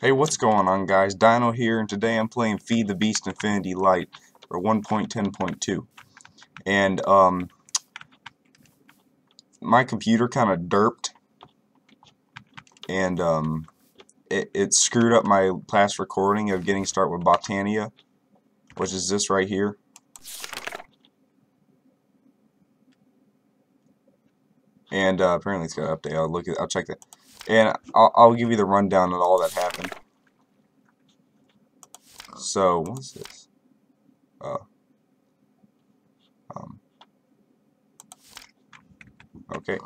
Hey, what's going on, guys? Dino here, and today I'm playing FTb Infinity Lite for 1.10.2. And my computer kind of derped, and it screwed up my past recording of getting started with Botania, which is this right here. And apparently it's got an update. I'll check that, and I'll give you the rundown of all that happened. So what's this? Okay.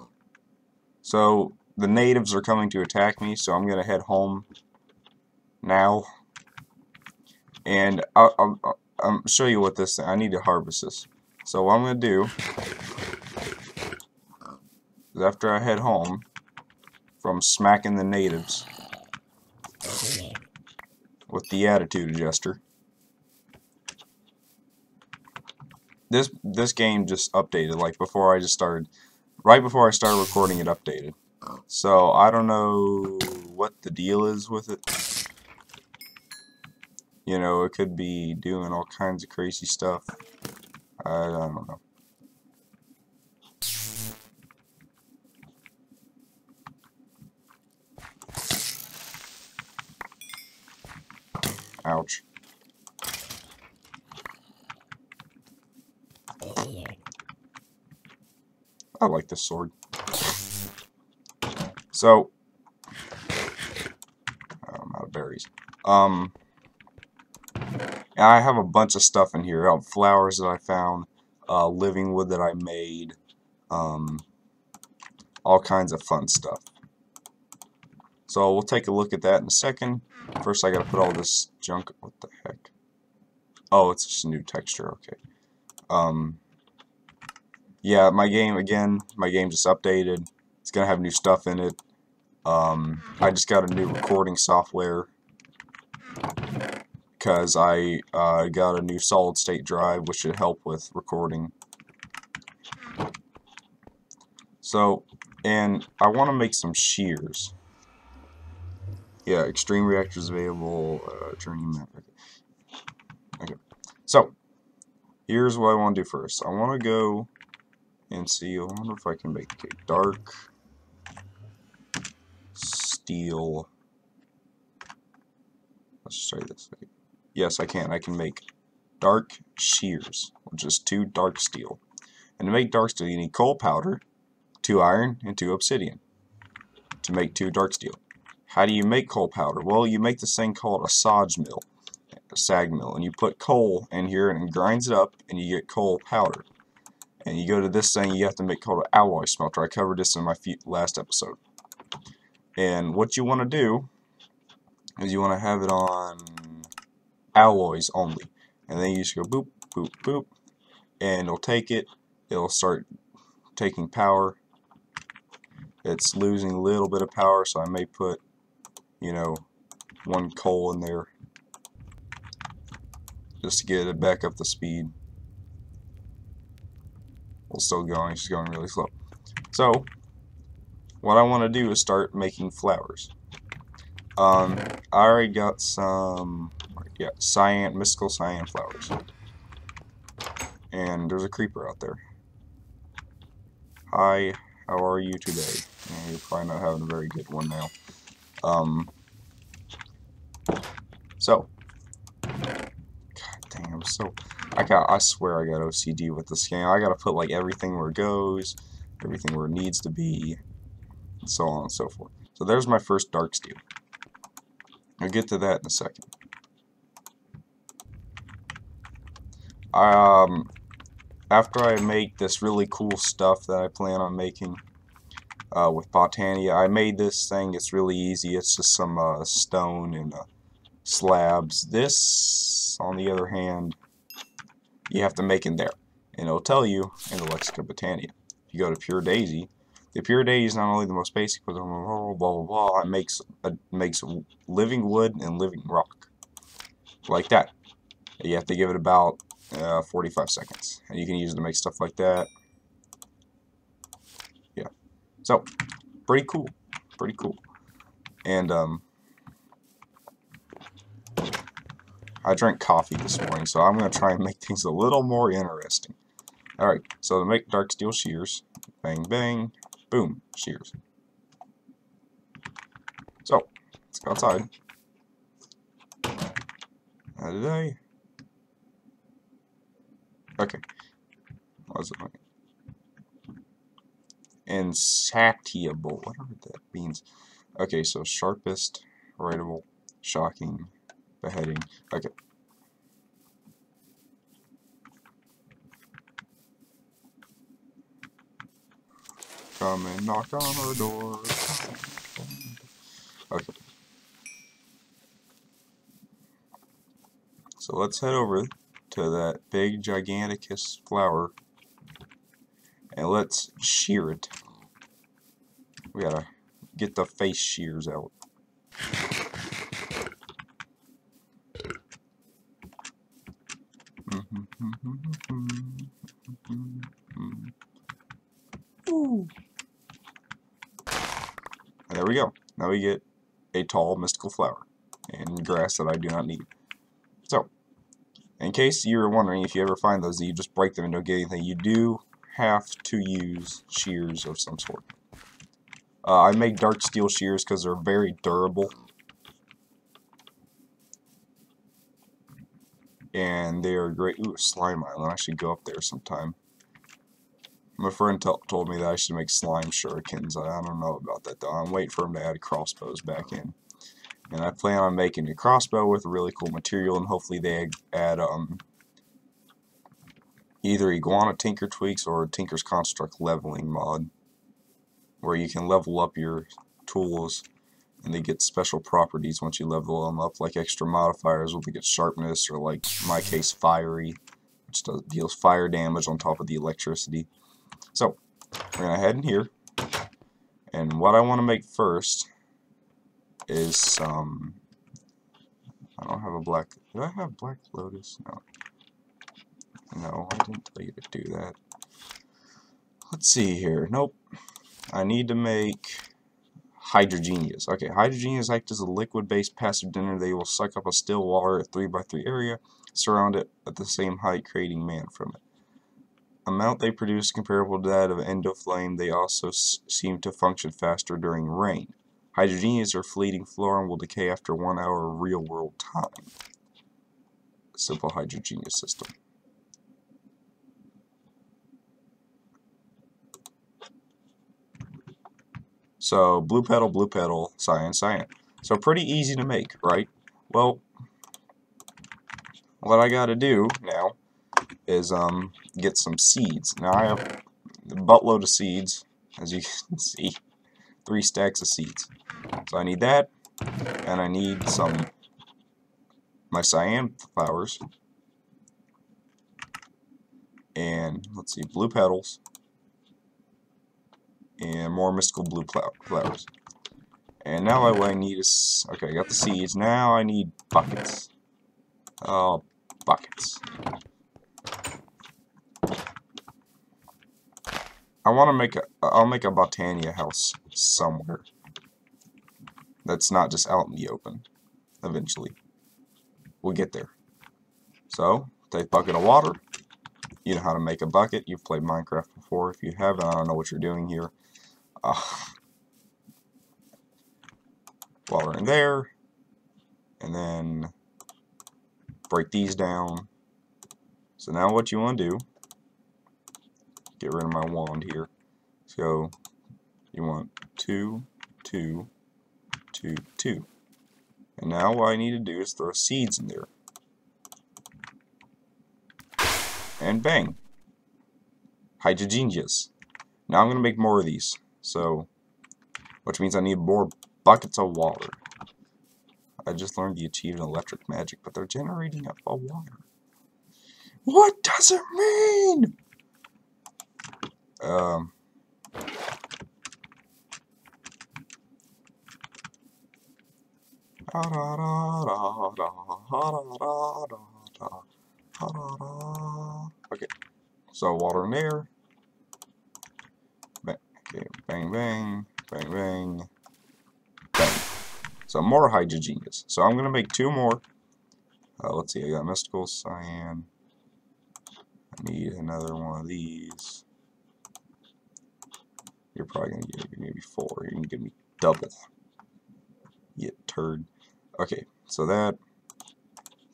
So the natives are coming to attack me, so I'm gonna head home now, and I'll show you what this thing. I need to harvest this. So what I'm gonna do is, after I head home from smacking the natives with the attitude adjuster, this game just updated like before I just started. Right before I started recording, it updated. So I don't know what the deal is with it. You know, it could be doing all kinds of crazy stuff. I don't know. Ouch. I like this sword. So, I'm out of berries. I have a bunch of stuff in here. I have flowers that I found, living wood that I made, all kinds of fun stuff. So we'll take a look at that in a second. First, I gotta put all this junk. What the heck? Oh, it's just a new texture. Okay. Yeah, my game just updated. It's gonna have new stuff in it. I just got a new recording software because I got a new solid state drive, which should help with recording. So, and I want to make some shears. Yeah, extreme reactors available. Journey map. Okay. So, here's what I want to do first. I want to go and see. I wonder if I can make a dark steel. Let's try this. Yes, I can. I can make dark shears, which is 2 dark steel. And to make dark steel, you need coal powder, 2 iron, and 2 obsidian to make 2 dark steel. How do you make coal powder? Well, you make this thing called a sag mill, and you put coal in here and it grinds it up, and you get coal powder. And you go to this thing, you have to make called an alloy smelter. I covered this in my last episode. And what you want to do is you want to have it on alloys only, and then you just go boop, boop, boop, and it'll take it. It'll start taking power. It's losing a little bit of power, so I may put, you know, 1 coal in there just to get it back up to speed. Well, still going, it's just going really slow. So what I want to do is start making flowers. I already got some, yeah, mystical cyan flowers. And there's a creeper out there. Hi, how are you today? You're probably not having a very good one now. So, god damn, I swear I got OCD with this game. I gotta put like everything where it goes, everything where it needs to be, and so on and so forth. So there's my first dark steel. I'll get to that in a second. After I make this really cool stuff that I plan on making with Botania, I made this thing. It's really easy. It's just some stone and slabs. This, on the other hand, you have to make in there, and it'll tell you in the Lexicon Botania. If you go to Pure Daisy, the Pure Daisy is not only the most basic, but blah blah blah. It makes living wood and living rock, like that. You have to give it about 45 seconds, and you can use it to make stuff like that. Yeah, so pretty cool, and I drank coffee this morning, so I'm going to try and make things a little more interesting. Alright, so to make dark steel shears, bang, bang, boom, shears. So, let's go outside. Today. Okay. What was it like? Insatiable. Whatever that means. Okay, so sharpest, writable, shocking, beheading. Okay. Come and knock on our door. Okay. So let's head over to that big giganticus flower and let's shear it. We gotta get the face shears out. Ooh. There we go. Now we get a tall mystical flower and grass that I do not need. So, in case you're wondering if you ever find those that you just break them and don't get anything, you do have to use shears of some sort. I make dark steel shears because they're very durable. And they are great. Ooh, slime island. I should go up there sometime. My friend told me that I should make slime shurikens. I don't know about that though. I'm waiting for him to add crossbows back in. And I plan on making a crossbow with really cool material, and hopefully they add either Iguana Tinker Tweaks or Tinker's Construct leveling mod, where you can level up your tools and they get special properties once you level them up, like extra modifiers will get sharpness, or like in my case fiery, which deals fire damage on top of the electricity. So we're gonna head in here, and what I want to make first is some. I don't have a black. Did I have black lotus? No. No, I didn't tell you to do that. Let's see here. Nope. I need to make hydrogenias. Okay, hydrogenias act as a liquid-based passive dinner. They will suck up a still water at 3x3 area, surround it at the same height, creating man from it. Amount they produce comparable to that of endoflame. They also seem to function faster during rain. Hydrogenias are fleeting flora and will decay after 1 hour of real-world time. Simple hydrogenia system. So blue petal, cyan, cyan. So pretty easy to make, right? Well, what I gotta do now is get some seeds. Now I have a buttload of seeds, as you can see, 3 stacks of seeds. So I need that, and I need my cyan flowers, and let's see, blue petals, and more mystical blue flowers. And now what I need is, okay, I got the seeds, now I need buckets. Oh, buckets. I want to I'll make a Botania house somewhere. That's not just out in the open, eventually. We'll get there. So, take a bucket of water. You know how to make a bucket. You've played Minecraft before. If you haven't, I don't know what you're doing here. Water in there. And then break these down. So now what you want to do, get rid of my wand here. So you want 2, 2, 2, 2. And now what I need to do is throw seeds in there. And bang. Hydrogenias. Now I'm going to make more of these. So, which means I need more buckets of water. I just learned the achieved electric magic, but they're generating up a water. What does it mean? Okay, so water in there. Okay, bang, bang, bang, bang, bang. So more hydrogenias. So I'm going to make 2 more. Let's see, I got mystical, cyan. I need another one of these. You're probably gonna give me 4. You're gonna give me double. You turd. Okay, so that.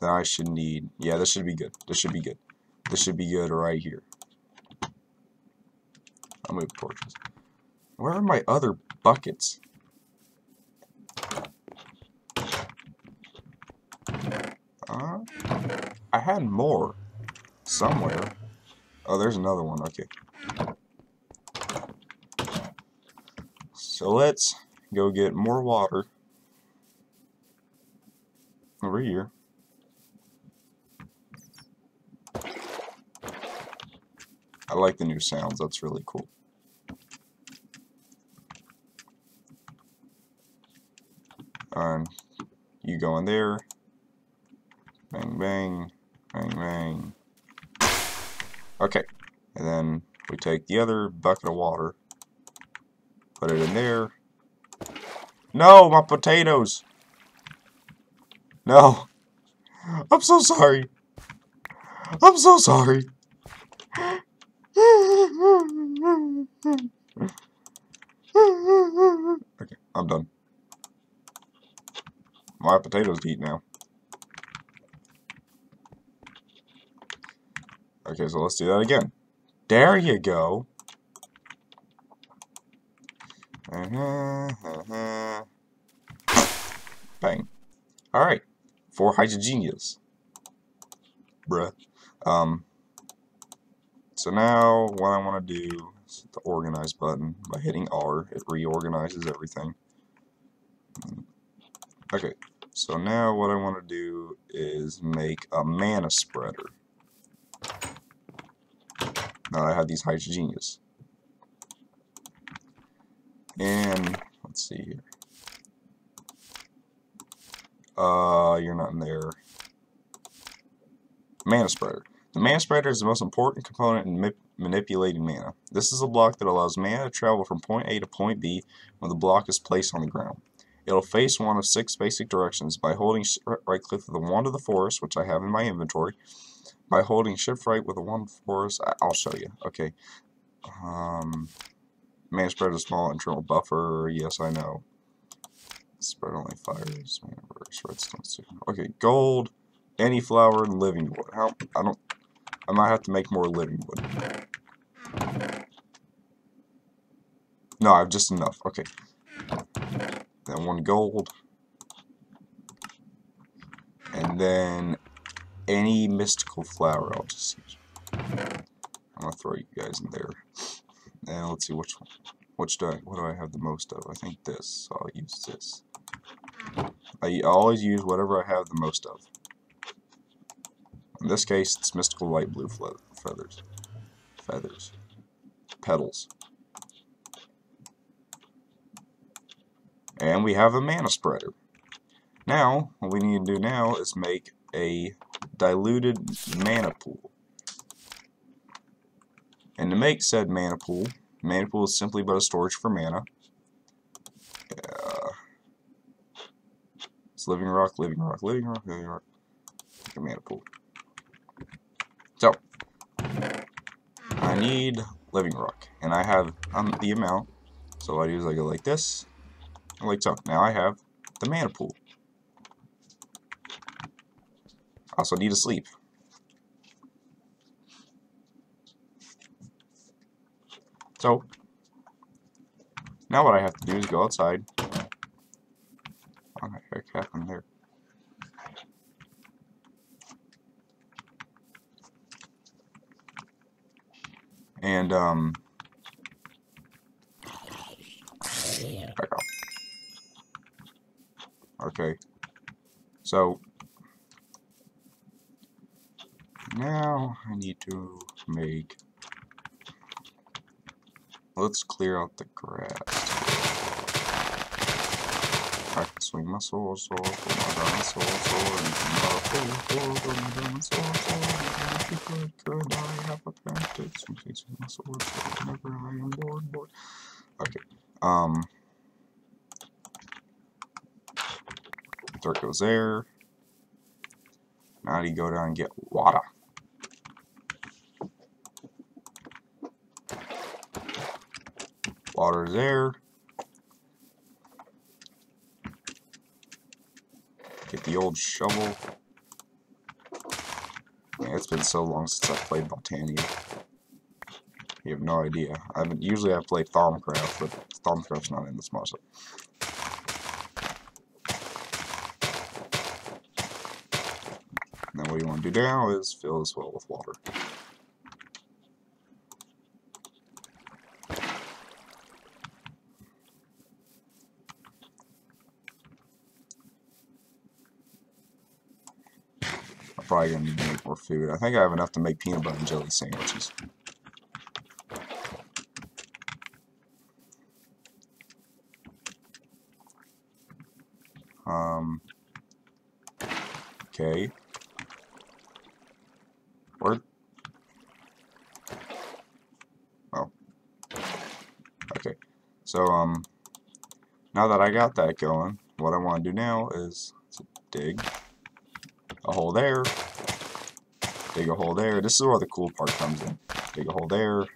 Then I should need. Yeah, this should be good. This should be good. This should be good right here. I'll move torches. Where are my other buckets? I had more somewhere. Oh, there's another one. Okay. So let's go get more water over here. I like the new sounds. That's really cool. And you go in there. Bang, bang. Bang, bang. Okay. And then we take the other bucket of water. Put it in there. No, my potatoes. No. I'm so sorry. I'm so sorry. Okay, I'm done. My potatoes to eat now. Okay, so let's do that again. There you go. Bang. Alright. 4 hydrogenias. Bruh. So now what I want to do is hit the organize button. By hitting R, it reorganizes everything. Okay, so now what I want to do is make a mana spreader. Now I have these hydrogenias. And let's see here. You're not in there. Mana spreader. The mana spreader is the most important component in manipulating mana. This is a block that allows mana to travel from point A to point B when the block is placed on the ground. It'll face one of 6 basic directions by holding right click with the wand of the forest, which I have in my inventory. By holding shift right with the wand of the forest, I'll show you. Okay. Mana spreader is small internal buffer. Yes, I know. Spread only fires. Mana burst. Redstone signal. Okay, gold. Any flower and living wood. I might have to make more living wood. No, I have just enough. Okay. Then 1 gold. And then any mystical flower I'll just use. I'm gonna throw you guys in there. And let's see which one. What do I have the most of? I think this. So I'll use this. I always use whatever I have the most of. In this case, it's mystical light blue feathers. Petals. And we have a mana spreader. Now, what we need to do now is make a diluted mana pool. And to make said mana pool is simply but a storage for mana. It's living rock, living rock, living rock, living rock. Make a mana pool. So, I need living rock, and I have the amount. So what I do is I go like this, and like so. Now I have the mana pool. I also need to sleep. So now what I have to do is go outside. What the heck happened there? And back off. Okay. So now I need to make. Let's clear out the grass. I can swing my sword, pull my diamond sword, pull my diamond sword, could I have a pancake? Swing my sword, whenever I am bored. Okay. Dirt goes there. Now you go down and get water. Water's there. Get the old shovel. Man, it's been so long since I've played Botania. You have no idea. Usually I've played Thaumcraft, but Thaumcraft's not in this mod. Now what you want to do now is fill this well with water. I'm probably going to need to make more food. I think I have enough to make peanut butter and jelly sandwiches. Okay. Where? Oh. Okay. So, now that I got that going, what I want to do now is dig a hole there, dig a hole there. This is where the cool part comes in. Dig a hole there,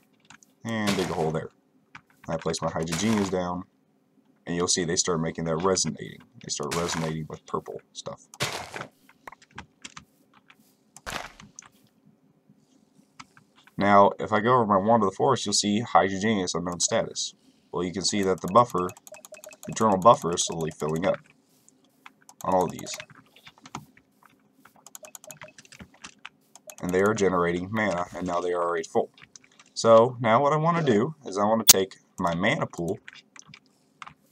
and dig a hole there. I place my hydrogenias down, and you'll see they start making that resonating. They start resonating with purple stuff. Now, if I go over my wand of the forest, you'll see hydrogenious unknown status. Well, you can see that the buffer, the internal buffer, is slowly filling up on all of these. And they are generating mana, and now they are already full. So, now what I want to do is I want to take my mana pool,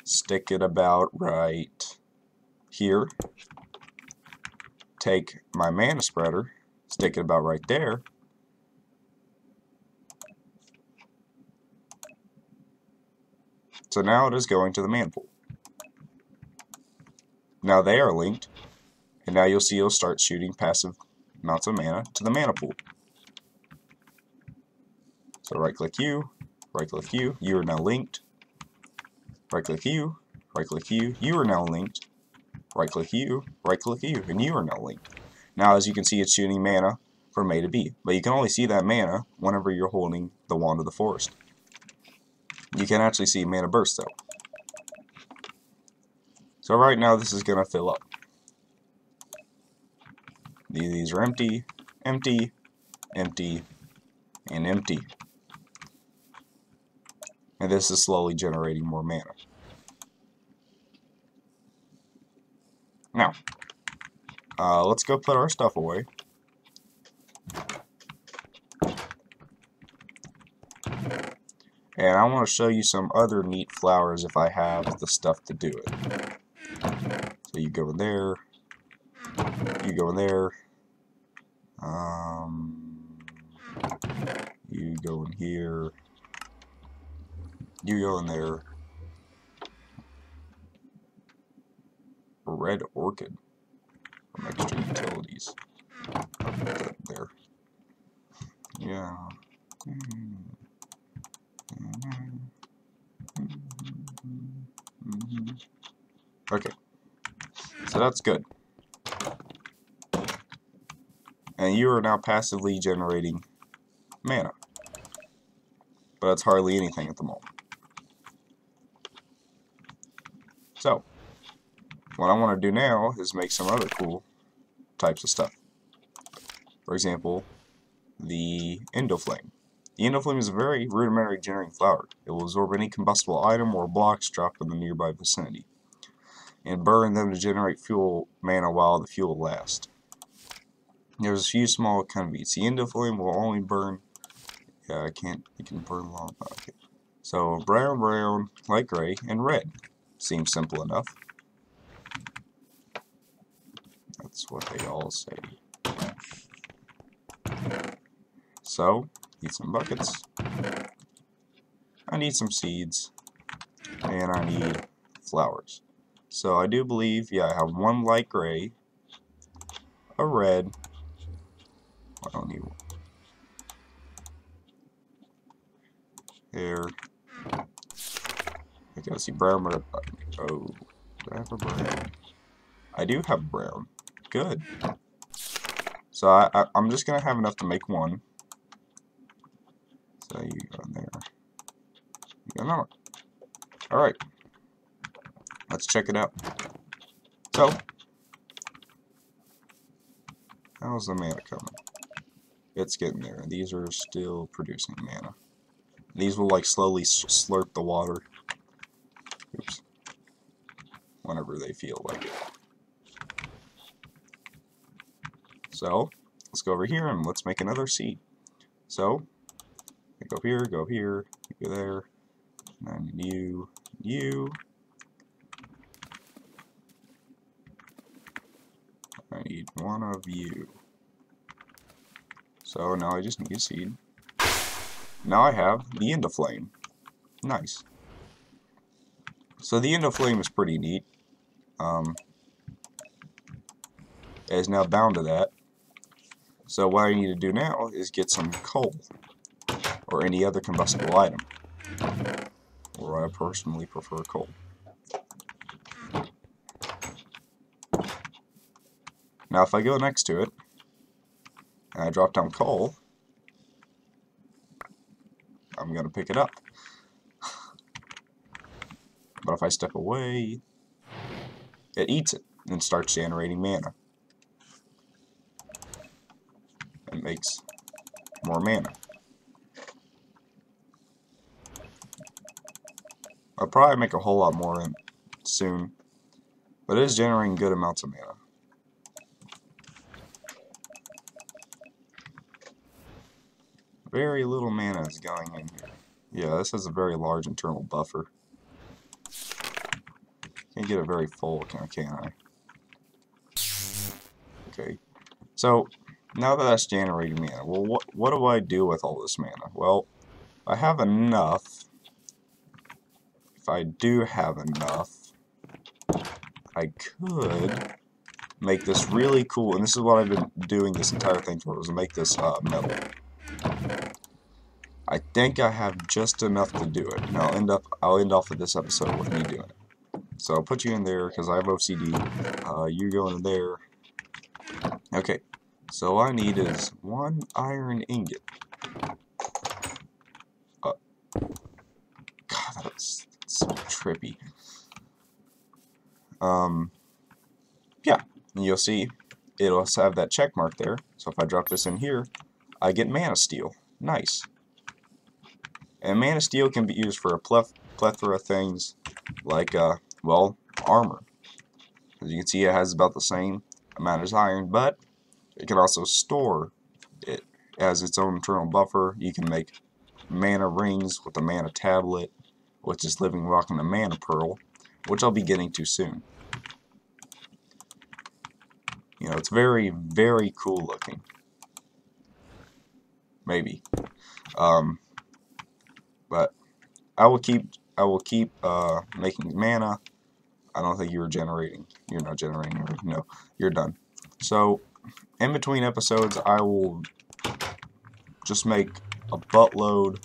stick it about right here, take my mana spreader, stick it about right there, so now it is going to the mana pool. Now they are linked, and now you'll see it'll start shooting passive amounts of mana to the mana pool. So right click you are now linked. Right click you are now linked. Right click you, and you are now linked. Now as you can see, it's shooting mana from A to B, but you can only see that mana whenever you're holding the Wand of the Forest. You can actually see mana burst though. So right now this is going to fill up. These are empty, empty, empty, and empty. And this is slowly generating more mana. Now, let's go put our stuff away. And I want to show you some other neat flowers if I have the stuff to do it. So you go in there, you go in there, you go in here, you go in there. Red orchid from extra utilities. I'll put that there. Yeah. Okay. So that's good. And you are now passively generating mana. But it's hardly anything at the moment. So, what I want to do now is make some other cool types of stuff. For example, the Endoflame. The Endoflame is a very rudimentary generating flower. It will absorb any combustible item or blocks dropped in the nearby vicinity, and burn them to generate fuel mana while the fuel lasts. There's a few small caveats. The Endoflame will only burn. Yeah, it can burn long. Okay. So brown, brown, light gray, and red. Seems simple enough. That's what they all say. So, need some buckets. I need some seeds. And I need flowers. So I do believe, yeah, I have one light gray, a red. I don't need one. There. I gotta see brown, red. Oh, do I have a brown? I do have brown. Good. So I'm just going to have enough to make one. So you go in there. You go another. Alright. Let's check it out. So, how's the mana coming? It's getting there. These are still producing mana. These will like slowly slurp the water. Oops. Whenever they feel like it. So, let's go over here and let's make another seed. So, go here, go there, and then you. I need one of you. So now I just need a seed. Now I have the Endoflame. Nice. So the Endoflame is pretty neat. It is now bound to that. So what I need to do now is get some coal. Or any other combustible item. Or I personally prefer coal. Now if I go next to it, and I drop down coal, I'm going to pick it up. But if I step away, it eats it and starts generating mana. It makes more mana. I'll probably make a whole lot more soon, but it is generating good amounts of mana. Very little mana is going in here. Yeah, this has a very large internal buffer. Can't get it very full, can I? Okay. So, now that that's generating mana, well, what do I do with all this mana? Well, I have enough. If I do have enough, I could make this really cool, and this is what I've been doing this entire thing for, is make this metal. I think I have just enough to do it, and I'll end off with this episode with me doing it. So I'll put you in there because I have OCD. You go in there. Okay, so all I need is one iron ingot. God, that's so trippy. Yeah, and you'll see it'll have that check mark there. So if I drop this in here, I get Manasteel. Nice. And Manasteel can be used for a plethora of things, like, well, armor. As you can see, it has about the same amount as iron, but it can also store it. It has its own internal buffer. You can make mana rings with a mana tablet, which is Living Rock and a mana pearl, which I'll be getting to soon. You know, it's very, very cool looking. Maybe. But I will keep making mana. I don't think you're generating. You're not generating. No, you're done. So, in between episodes, I will just make a buttload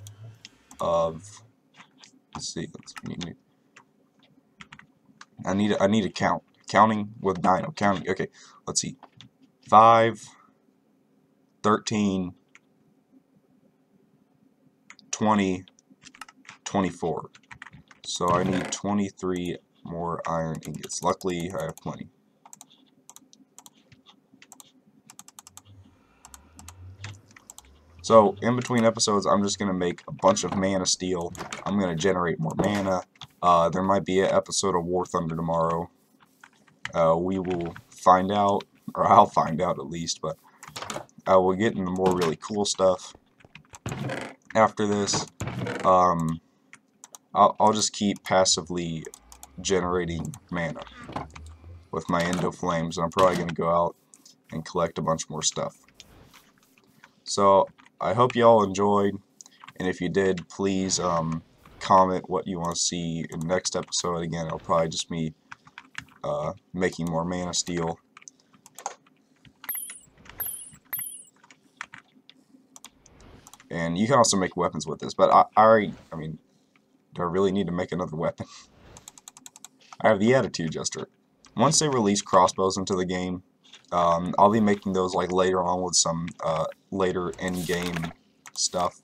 of. Let's see. I need a count. Counting with Dino. Counting. Okay. Let's see. 5, 13, 20, 24. So I need 23 more iron ingots. Luckily, I have plenty. So, in between episodes, I'm just going to make a bunch of Manasteel. I'm going to generate more mana. There might be an episode of War Thunder tomorrow. We will find out, or I'll find out at least, but I will get into more really cool stuff after this. I'll just keep passively generating mana with my Endoflames, and I'm probably going to go out and collect a bunch more stuff. So, I hope you all enjoyed, and if you did, please comment what you want to see in the next episode. Again, it'll probably just be making more Manasteel. And you can also make weapons with this, but I mean, do I really need to make another weapon? I have the Attitude Jester. Once they release crossbows into the game, I'll be making those like later on with some later in-game stuff.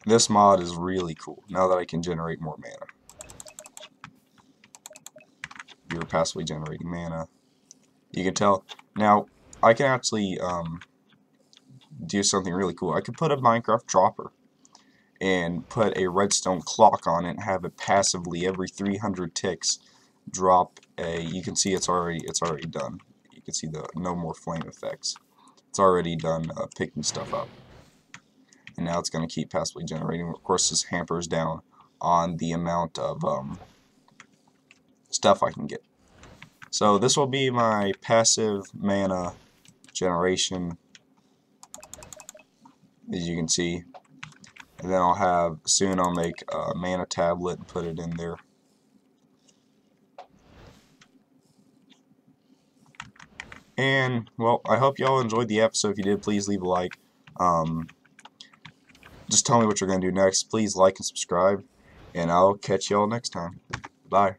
This mod is really cool now that I can generate more mana. You're passively generating mana. You can tell. Now, I can actually do something really cool. I could put a Minecraft dropper and put a redstone clock on it and have it passively every 300 ticks drop a. You can see it's already done. You can see the no more flame effects. It's already done picking stuff up, and now it's going to keep passively generating. Of course, this hampers down on the amount of stuff I can get. So this will be my passive mana generation, as you can see. And then soon I'll make a mana tablet and put it in there. And, well, I hope y'all enjoyed the episode. If you did, please leave a like. Just tell me what you're going to do next. Please like and subscribe. And I'll catch y'all next time. Bye.